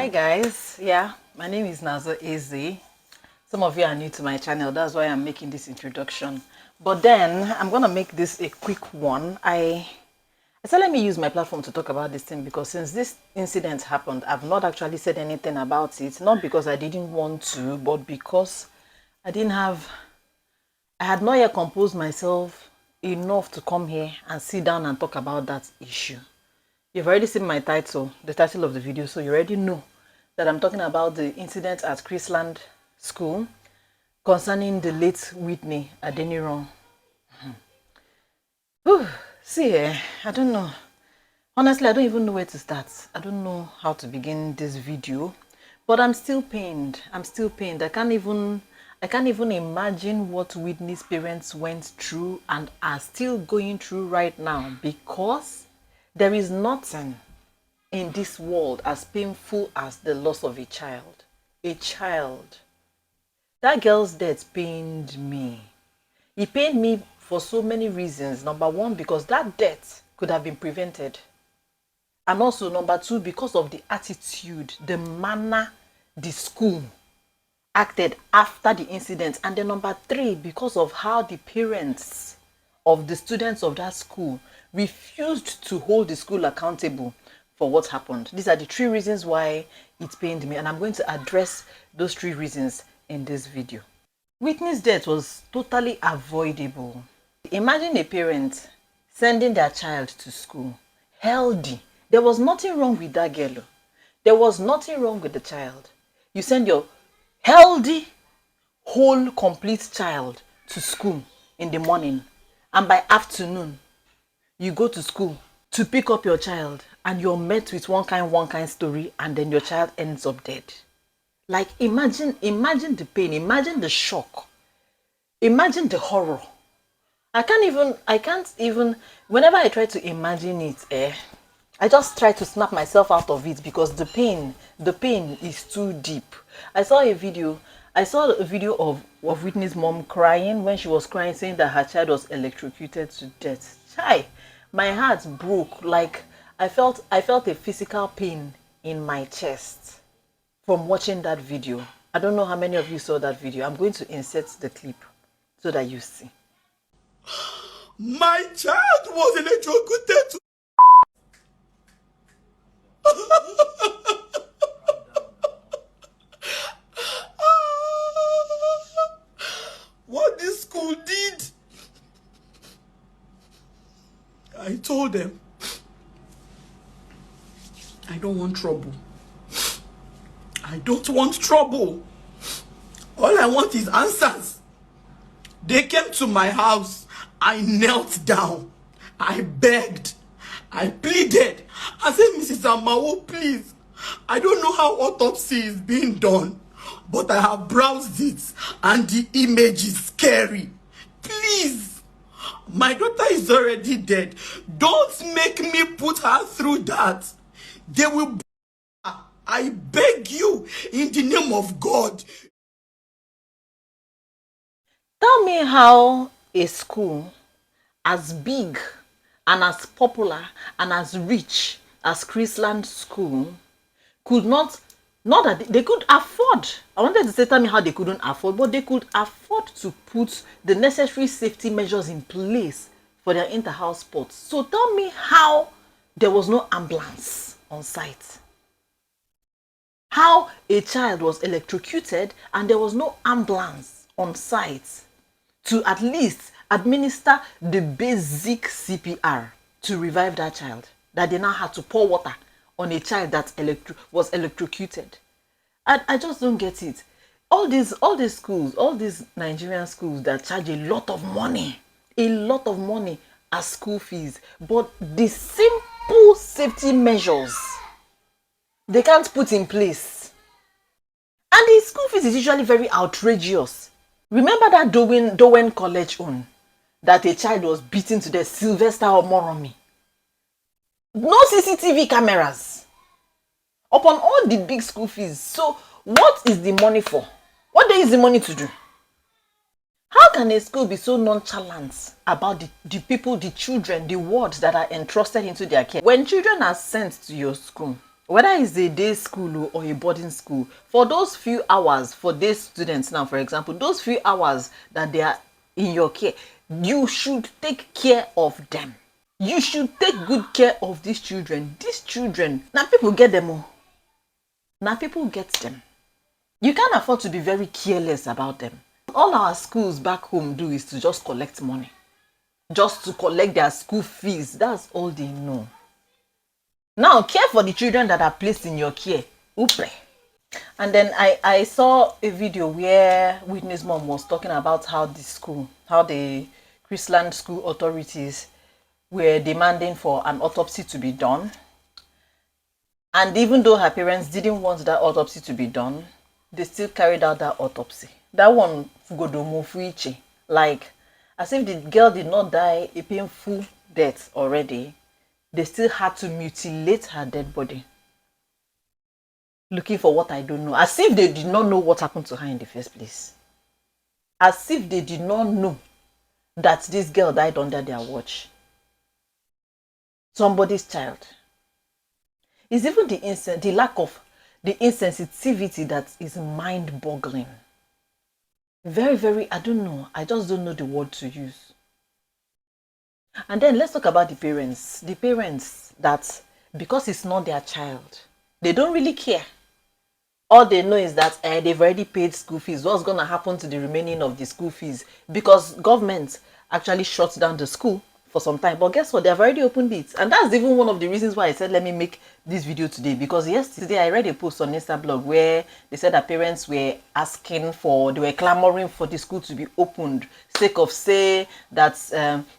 Hi guys, my name is nazor.ezeh. Some of you are new to my channel, that's why I'm making this introduction. But then I'm gonna make this a quick one. I said let me use my platform to talk about this thing because since this incident happened, I've not actually said anything about it. Not because I didn't want to, but because I had not yet composed myself enough to come here and sit down and talk about that issue. You've already seen my title, the title of the video, so you already know that I'm talking about the incident at CHRISLAND school concerning the late Whitney Adeniran. See, I don't know. Honestly, I don't even know where to start. I don't know how to begin this video, but I'm still pained. I'm still pained. I can't even imagine what Whitney's parents went through and are still going through right now, because there is nothing in this world as painful as the loss of a child. A child. That girl's death pained me. It pained me for so many reasons. Number one, because that death could have been prevented. And also, number two, because of the attitude, the manner the school acted after the incident. And then number three, because of how the parents of the students of that school refused to hold the school accountable for what happened. These are the three reasons why it pained me, and I'm going to address those three reasons in this video. Whitney's death was totally avoidable. Imagine a parent sending their child to school healthy. There was nothing wrong with that girl. There was nothing wrong with the child. You send your healthy, whole, complete child to school in the morning, and by afternoon you go to school to pick up your child, and you're met with one kind story, and then your child ends up dead. Like, imagine the pain, imagine the shock, imagine the horror. I can't even, whenever I try to imagine it, I just try to snap myself out of it, because the pain is too deep. I saw a video of Whitney's mom crying when she was crying, saying that her child was electrocuted to death. Chai, my heart broke. Like, I felt a physical pain in my chest from watching that video. I don't know how many of you saw that video. I'm going to insert the clip so that you see. My child was electrocuted to what this school did. I told them, I don't want trouble. I don't want trouble. All I want is answers. They came to my house. I knelt down. I begged. I pleaded. I said, Mrs. Amao, please. I don't know how autopsy is being done, but I have browsed it and the image is scary. Please. My daughter is already dead. Don't make me put her through that. They will. I beg you in the name of God. Tell me how a school as big and as popular and as rich as CHRISLAND school could not that they could afford. I wanted to say, tell me how they couldn't afford, but they could afford to put the necessary safety measures in place for their inter-house sports. So tell me how there was no ambulance on site. How a child was electrocuted and there was no ambulance on site to at least administer the basic CPR to revive that child, that they now had to pour water on a child that was electrocuted. I just don't get it. All these schools, all these Nigerian schools that charge a lot of money as school fees, but the simple safety measures they can't put in place. And the school fees is usually very outrageous. Remember that Dowen College own, that a child was beaten to death, Sylvester Omoromi. No CCTV cameras upon all the big school fees. So what is the money for? What there is the money to do? How can a school be so nonchalant about the people, the children, the wards that are entrusted into their care? When children are sent to your school, whether it's a day school or a boarding school, for those few hours, for day students now, for example, those few hours that they are in your care, you should take care of them. You should take good care of these children. These children, now people get them all. Now people get them. You can't afford to be very careless about them. All our schools back home do is to just collect money. Just to collect their school fees. That's all they know. Now, care for the children that are placed in your care. Upe. And then I saw a video where Whitney's mom was talking about how the CHRISLAND school authorities were demanding for an autopsy to be done. And even though her parents didn't want that autopsy to be done, they still carried out that autopsy. That one, like, as if the girl did not die a painful death already, they still had to mutilate her dead body. Looking for what I don't know. As if they did not know what happened to her in the first place. As if they did not know that this girl died under their watch. Somebody's child. It's even the lack of the insensitivity that is mind-boggling. Very, very, I don't know. I just don't know the word to use. And then let's talk about the parents. The parents that, because it's not their child, they don't really care. All they know is that they've already paid school fees. What's going to happen to the remaining of the school fees? Because government actually shuts down the school for some time. But guess what? They've already opened it. And that's even one of the reasons why I said, let me make this video today. Because yesterday I read a post on Instablog where they said that parents were they were clamoring for the school to be opened. Sake of say that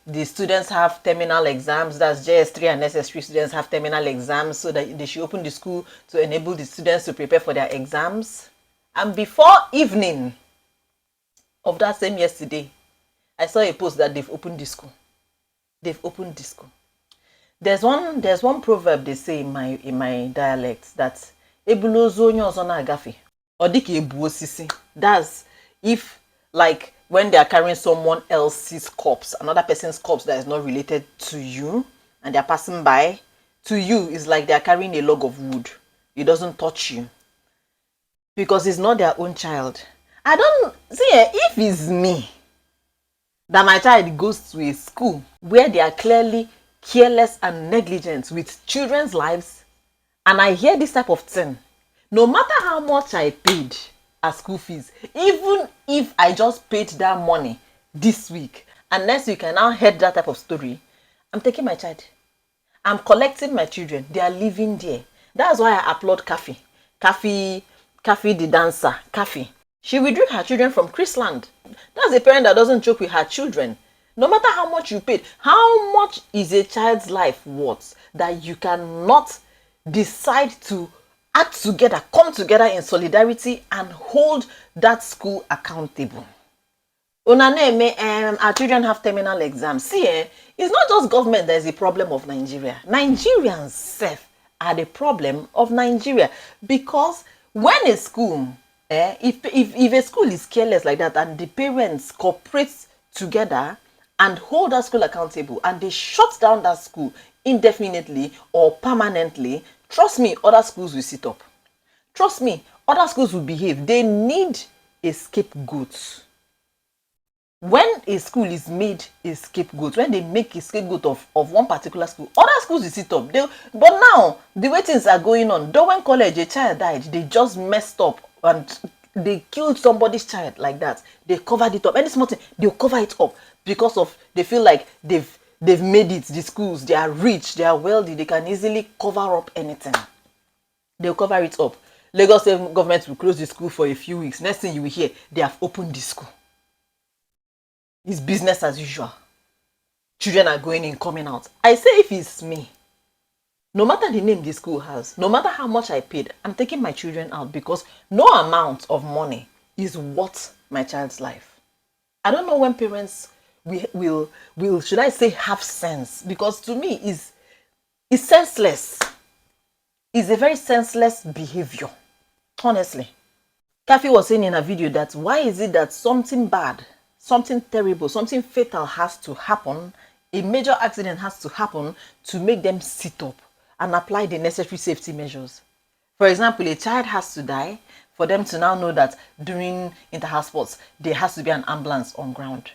the students have terminal exams. That's JS3 and SS3 students have terminal exams. So that they should open the school to enable the students to prepare for their exams. And before evening of that same yesterday, I saw a post that they've opened the school. They've opened the school. There's one proverb they say in my dialect that ebulozo onye ozo na agafe or dike ebu osisi. That's if, like, when they are carrying someone else's corpse, another person's corpse that is not related to you, and they are passing by, to you is like they are carrying a log of wood. It doesn't touch you because it's not their own child. I don't see if it's me that my child goes to a school where they are clearly careless and negligent with children's lives, and I hear this type of thing, no matter how much I paid as school fees, even if I just paid that money this week, and next week I now heard that type of story, I'm taking my child. I'm collecting my children. They are living there. That's why I applaud Kafi the dancer. Kafi. She withdrew her children from CHRISLAND. That's a parent that doesn't joke with her children. No matter how much you paid, how much is a child's life worth that you cannot decide to act together, come together in solidarity and hold that school accountable? Our children have terminal exams. See, it's not just government that is the problem of Nigeria. Nigerians self are the problem of Nigeria, because when a school, if a school is careless like that and the parents cooperate together and hold that school accountable and they shut down that school indefinitely or permanently, trust me, other schools will sit up. Trust me, other schools will behave. They need a scapegoat. When a school is made a scapegoat, when they make a scapegoat of one particular school, other schools will sit up. But now, the way things are going on, though when college, a child died, they just messed up and they killed somebody's child like that. They covered it up. Any small thing, they'll cover it up because of, they feel like they've made it. The schools, they are rich, they are wealthy, they can easily cover up anything. They'll cover it up. Lagos State government will close the school for a few weeks. Next thing you will hear, they have opened the school. It's business as usual. Children are going in, coming out. I say if it's me, no matter the name the school has, no matter how much I paid, I'm taking my children out because no amount of money is worth my child's life. I don't know when parents will should I say, have sense, because to me it's senseless. It's a very senseless behavior, honestly. Kafi was saying in a video that why is it that something bad, something terrible, something fatal has to happen, a major accident has to happen to make them sit up and apply the necessary safety measures. For example, a child has to die for them to now know that during inter-house sports, there has to be an ambulance on ground.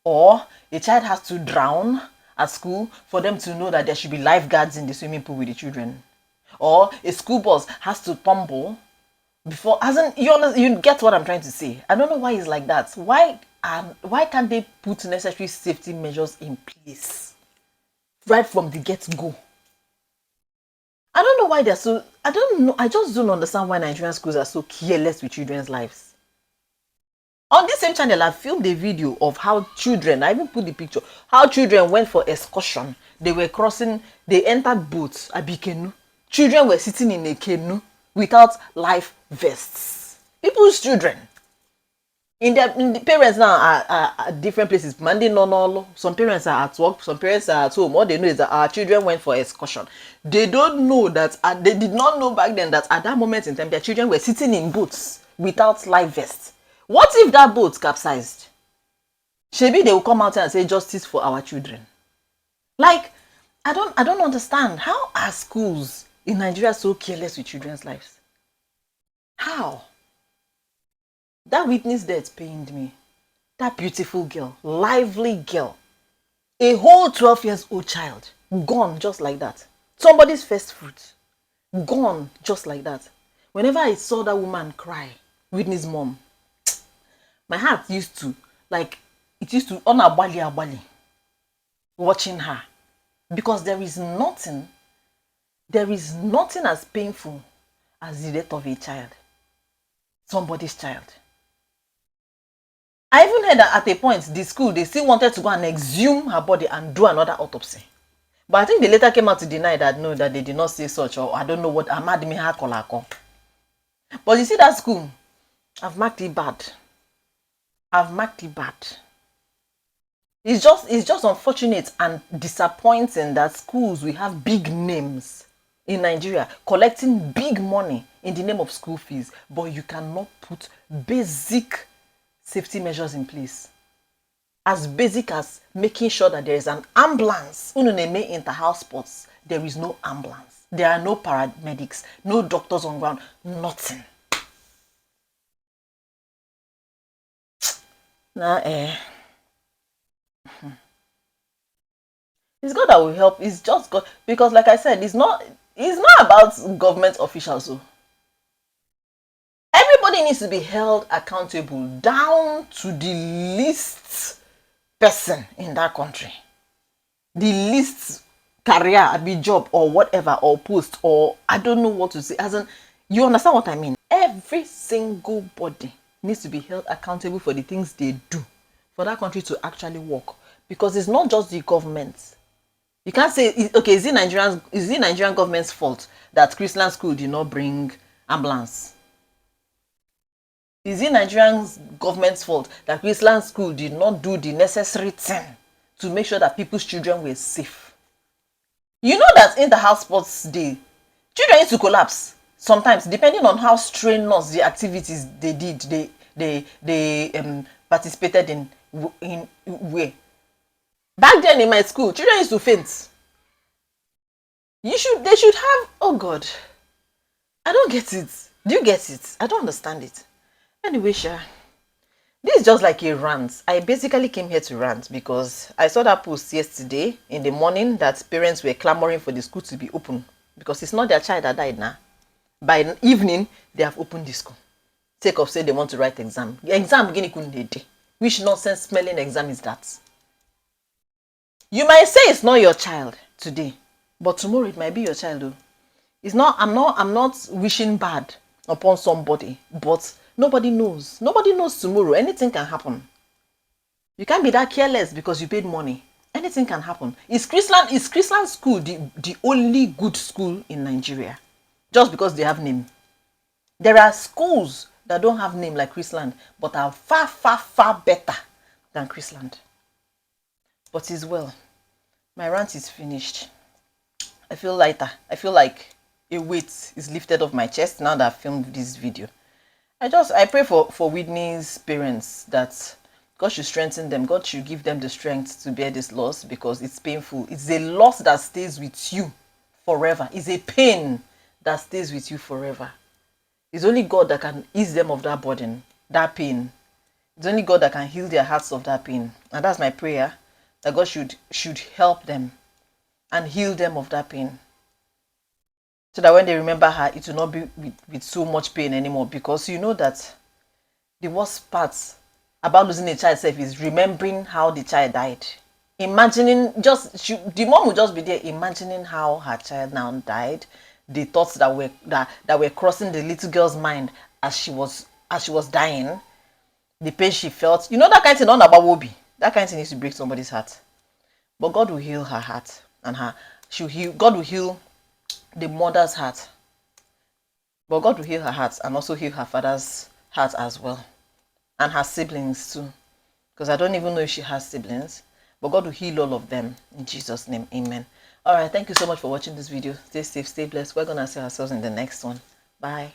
Or a child has to drown at school for them to know that there should be lifeguards in the swimming pool with the children. Or a school bus has to tumble before, you get what I'm trying to say. I don't know why it's like that. Why can't they put necessary safety measures in place right from the get-go? I don't know why they're so, I don't know, I just don't understand why Nigerian schools are so careless with children's lives. On this same channel, I filmed a video of how children, I even put the picture, how children went for excursion. They were crossing, they entered boats, Abikenu. Children were sitting in a canoe without life vests. People's children. The parents now are at different places. Some parents are at work, some parents are at home. All they know is that our children went for excursion. They don't know that, they did not know back then that at that moment in time, their children were sitting in boats without life vests. What if that boat capsized? Maybe they will come out and say justice for our children. Like, I don't understand. How are schools in Nigeria so careless with children's lives? How? That witness death pained me. That beautiful girl, lively girl, a whole 12 years old child, gone just like that. Somebody's first fruit, gone just like that. Whenever I saw that woman cry, Whitney's mom, my heart used to, on abali, watching her. Because there is nothing as painful as the death of a child. Somebody's child. I even heard that at a point, the school, they still wanted to go and exhume her body and do another autopsy. But I think they later came out to deny that, no, that they did not say such, or I don't know what. But you see that school, I've marked it bad. It's just unfortunate and disappointing that schools will have big names in Nigeria collecting big money in the name of school fees, but you cannot put basic safety measures in place. As basic as making sure that there is an ambulance. Inter-house sports, there is no ambulance. There are no paramedics, no doctors on ground, nothing. It's God that will help. It's just God, because like I said, it's not about government officials. So everybody needs to be held accountable down to the least person in that country, the least career, be job or whatever, or post, or I don't know what to say. As in, you understand what I mean? Every single body needs to be held accountable for the things they do for that country to actually work. Because it's not just the government. You can't say, okay, is it Nigerian government's fault that CHRISLAND school did not bring ambulance? Is it Nigerian government's fault that CHRISLAND school did not do the necessary thing to make sure that people's children were safe? You know that in the house sports day, children used to collapse sometimes, depending on how strenuous the activities they did, they participated in way. Back then in my school, children used to faint. They should have, oh God, I don't get it. Do you get it? I don't understand it. Anyway, this is just like a rant. I basically came here to rant because I saw that post yesterday in the morning that parents were clamoring for the school to be open because it's not their child that died now. By evening, they have opened the school. Take of say they want to write exam. Exam beginning couldn't they do? Which nonsense smelling exam is that? You might say it's not your child today, but tomorrow it might be your child though. It's not, I'm not wishing bad upon somebody, but nobody knows. Nobody knows tomorrow. Anything can happen. You can't be that careless because you paid money. Anything can happen. Is CHRISLAND school the only good school in Nigeria? Just because they have name. There are schools that don't have name like CHRISLAND, but are far, far, far better than CHRISLAND. But it's well. My rant is finished. I feel lighter. I feel like a weight is lifted off my chest now that I've filmed this video. I pray for Whitney's parents that God should strengthen them. God should give them the strength to bear this loss because it's painful. It's a loss that stays with you forever. It's a pain that stays with you forever. It's only God that can ease them of that burden, that pain. It's only God that can heal their hearts of that pain. And that's my prayer, that God should help them and heal them of that pain. So that when they remember her, it will not be with so much pain anymore. Because you know that the worst part about losing a child self is remembering how the child died. Imagining, the mom will just be there imagining how her child now died, the thoughts that were crossing the little girl's mind as she was dying, the pain she felt. You know, that kind of thing on about Wobi. That kind of thing needs to break somebody's heart. But God will heal her heart, and God will heal the mother's heart. But God will heal her heart and also heal her father's heart as well. And her siblings too. Because I don't even know if she has siblings. But God will heal all of them. In Jesus' name, amen. Alright, thank you so much for watching this video. Stay safe, stay blessed. We're going to see ourselves in the next one. Bye.